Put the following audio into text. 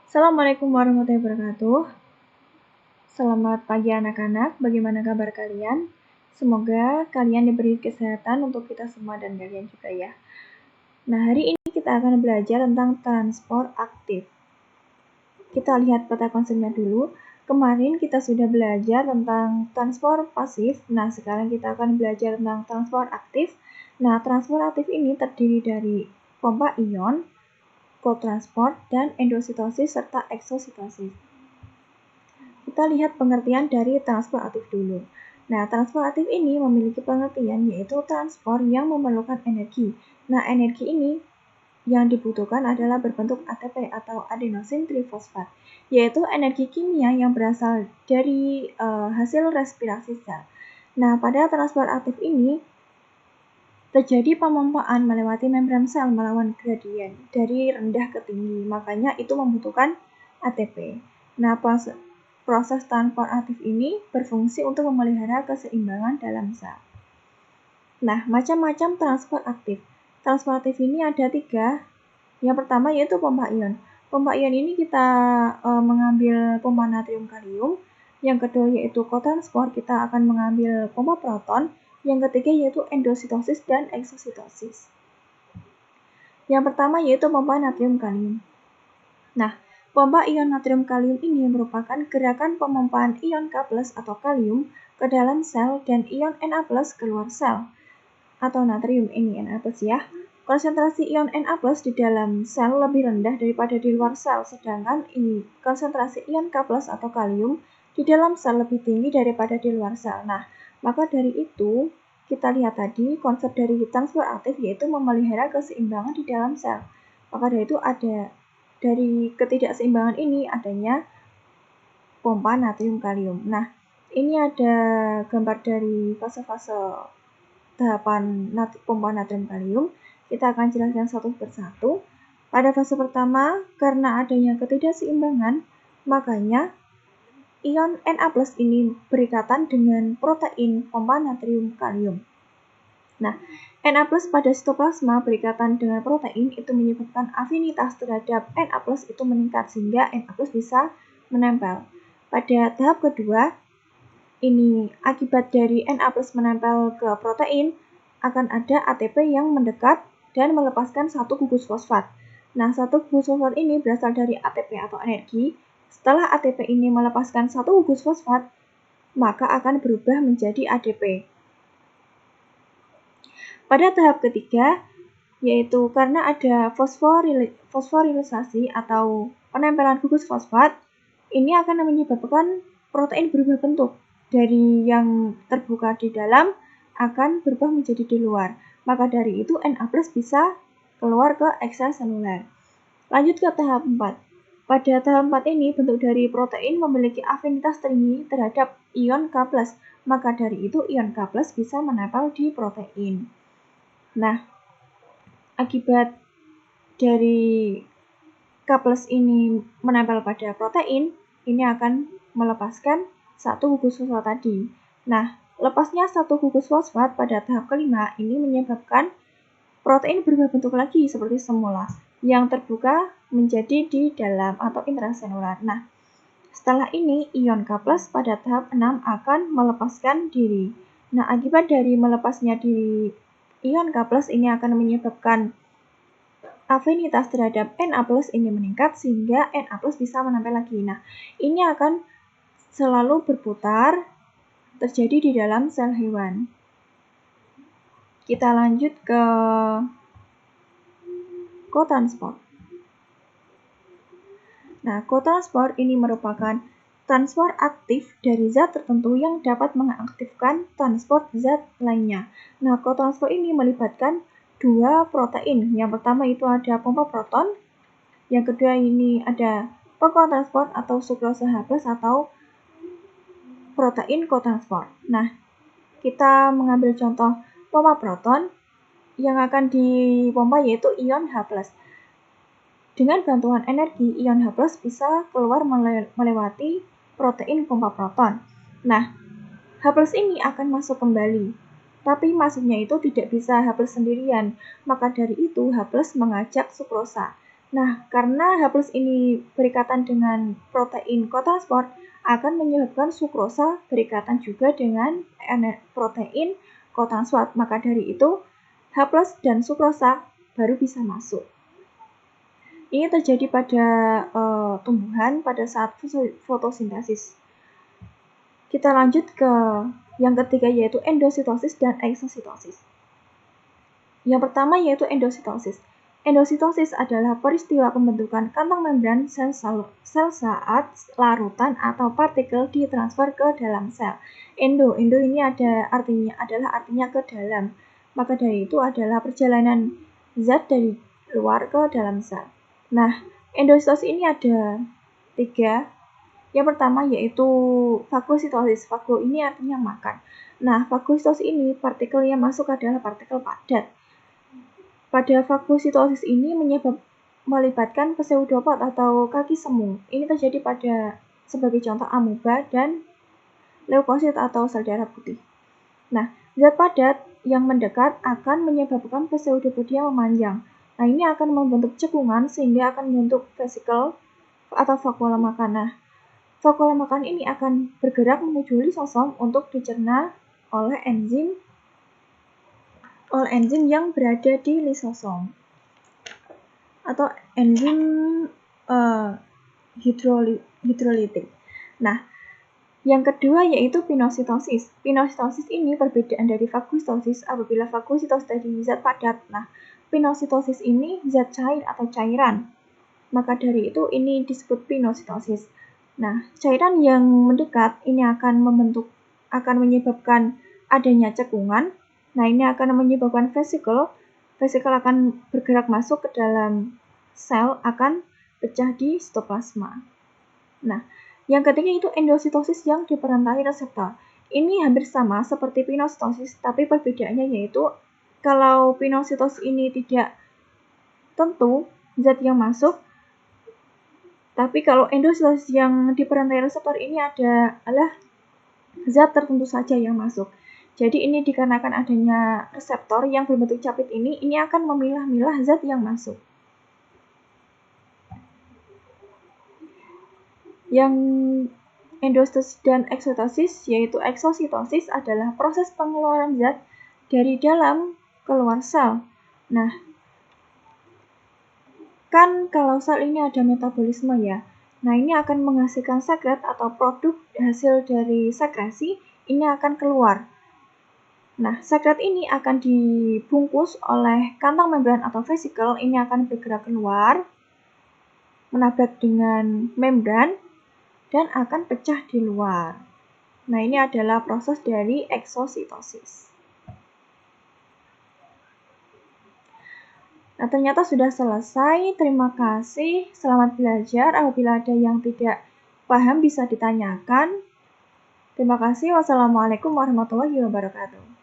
Assalamualaikum warahmatullahi wabarakatuh. Selamat pagi anak-anak, bagaimana kabar kalian? Semoga kalian diberi kesehatan untuk kita semua dan kalian juga ya. Nah, hari ini kita akan belajar tentang transport aktif. Kita lihat peta konsepnya dulu. Kemarin kita sudah belajar tentang transport pasif. Nah, sekarang kita akan belajar tentang transport aktif. Nah, transport aktif ini terdiri dari pompa ion, kotransport, dan endositosis serta eksositosis. Kita lihat pengertian dari transport aktif dulu. Nah, transport aktif ini memiliki pengertian yaitu transport yang memerlukan energi. Nah, energi ini yang dibutuhkan adalah berbentuk ATP atau adenosin trifosfat, yaitu energi kimia yang berasal dari hasil respirasi sel. Nah, pada transport aktif ini terjadi pemompaan melewati membran sel melawan gradien dari rendah ke tinggi, makanya itu membutuhkan ATP. Nah, proses transport aktif ini berfungsi untuk memelihara keseimbangan dalam sel. Nah, macam-macam transport aktif. Transport aktif ini ada 3. Yang pertama yaitu pompa ion. Pompa ion ini kita mengambil pompa natrium kalium. Yang kedua yaitu kotransport, kita akan mengambil pompa proton. Yang ketiga yaitu endositosis dan eksositosis. Yang pertama yaitu pompa natrium kalium. Nah, pompa ion natrium kalium ini merupakan gerakan pemompaan ion K+ atau kalium ke dalam sel dan ion Na+ keluar sel atau natrium ini Na+ ya. Konsentrasi ion Na+ di dalam sel lebih rendah daripada di luar sel, sedangkan konsentrasi ion K+ atau kalium di dalam sel lebih tinggi daripada di luar sel. Nah, maka dari itu kita lihat tadi konsep dari transport aktif yaitu memelihara keseimbangan di dalam sel. Maka dari itu ada dari ketidakseimbangan ini adanya pompa natrium kalium. Nah, ini ada gambar dari fase-fase tahapan pompa natrium kalium. Kita akan jelaskan satu persatu. Pada fase pertama, karena adanya ketidakseimbangan, makanya ion Na+ ini berikatan dengan protein pompa natrium kalium. Nah, Na+ pada sitoplasma berikatan dengan protein itu menyebabkan afinitas terhadap Na+ itu meningkat sehingga Na+ bisa menempel. Pada tahap kedua, ini akibat dari Na+ menempel ke protein, akan ada ATP yang mendekat dan melepaskan satu gugus fosfat. Nah, satu gugus fosfat ini berasal dari ATP atau energi. Setelah ATP ini melepaskan satu gugus fosfat, maka akan berubah menjadi ADP. Pada tahap ketiga, yaitu karena ada fosforilisasi atau penempelan gugus fosfat, ini akan menyebabkan protein berubah bentuk. Dari yang terbuka di dalam akan berubah menjadi di luar. Maka dari itu Na+ bisa keluar ke ekstraseluler. Lanjut ke tahap 4. Pada tahap 4 ini bentuk dari protein memiliki afinitas tinggi terhadap ion K+. Maka dari itu ion K+ bisa menempel di protein. Nah, akibat dari K+ ini menempel pada protein, ini akan melepaskan satu gugus fosfat tadi. Nah, lepasnya satu gugus fosfat pada tahap kelima ini menyebabkan protein berubah bentuk lagi seperti semula, yang terbuka menjadi di dalam atau intraselular. Nah, setelah ini ion K+ pada tahap 6 akan melepaskan diri. Nah, akibat dari melepasnya diri ion K+ ini akan menyebabkan afinitas terhadap Na+ ini meningkat sehingga Na+ bisa menempel lagi. Nah, ini akan selalu berputar terjadi di dalam sel hewan. Kita lanjut ke kotransport. Nah, kotransport ini merupakan transport aktif dari zat tertentu yang dapat mengaktifkan transport zat lainnya. Nah, kotransport ini melibatkan 2 protein. Yang pertama itu ada pompa proton. Yang kedua ini ada pekotransport atau sukrosa H+ atau protein kotransport. Nah, kita mengambil contoh pompa proton yang akan dipompa yaitu ion H+. Dengan bantuan energi, ion H+ bisa keluar melewati protein pompa proton. Nah, H+ ini akan masuk kembali. Tapi masuknya itu tidak bisa H+ sendirian. Maka dari itu H+ mengajak sukrosa. Nah, karena H+ ini berikatan dengan protein kotransport, akan menyebabkan sukrosa berikatan juga dengan protein kotransport. Maka dari itu, H+ dan sukrosa baru bisa masuk. Ini terjadi pada tumbuhan pada saat fotosintesis. Kita lanjut ke yang ketiga, yaitu endositosis dan eksositosis. Yang pertama yaitu endositosis. Endositosis adalah peristiwa pembentukan kantong membran sel saat larutan atau partikel ditransfer ke dalam sel. Endo ini adalah artinya ke dalam. Maka dari itu adalah perjalanan zat dari luar ke dalam sel. Nah, endositosis ini ada 3. Yang pertama yaitu fagositosis. Fago ini artinya makan. Nah, fagositosis ini partikel yang masuk adalah partikel padat. Pada fagositosis ini melibatkan pseudopod atau kaki semu. Ini terjadi pada sebagai contoh amoeba dan leukosit atau sel darah putih. Nah, zat padat yang mendekat akan menyebabkan pseudopodia memanjang. Nah, ini akan membentuk cekungan sehingga akan membentuk vesikel atau vakuola makan. Nah, vakuola makan ini akan bergerak menuju lisosom untuk dicerna oleh enzim yang berada di lisosom atau enzim hidrolitik. Nah, yang kedua yaitu pinositosis. Pinositosis ini perbedaan dari fagositosis. Apabila fagositosis dari zat padat, nah pinositosis ini zat cair atau cairan. Maka dari itu ini disebut pinositosis. Nah, cairan yang mendekat ini akan menyebabkan adanya cekungan. Nah, ini akan menyebabkan vesikel. Vesikel akan bergerak masuk ke dalam sel, akan pecah di sitoplasma. Nah, yang ketiga itu endositosis yang diperantai reseptor. Ini hampir sama seperti pinositosis, tapi perbedaannya yaitu kalau pinositosis ini tidak tentu zat yang masuk, tapi kalau endositosis yang diperantai reseptor ini adalah zat tertentu saja yang masuk. Jadi ini dikarenakan adanya reseptor yang berbentuk capit ini akan memilah-milah zat yang masuk. Yang endositosis dan eksositosis, yaitu eksositosis adalah proses pengeluaran zat dari dalam keluar sel. Nah, kan kalau sel ini ada metabolisme ya. Nah, ini akan menghasilkan sekret atau produk hasil dari sekresi, ini akan keluar. Nah, sekret ini akan dibungkus oleh kantong membran atau vesikel, ini akan bergerak keluar, menabrak dengan membran, dan akan pecah di luar. Nah, ini adalah proses dari eksositosis. Nah, ternyata sudah selesai. Terima kasih. Selamat belajar. Apabila ada yang tidak paham bisa ditanyakan. Terima kasih. Wassalamualaikum warahmatullahi wabarakatuh.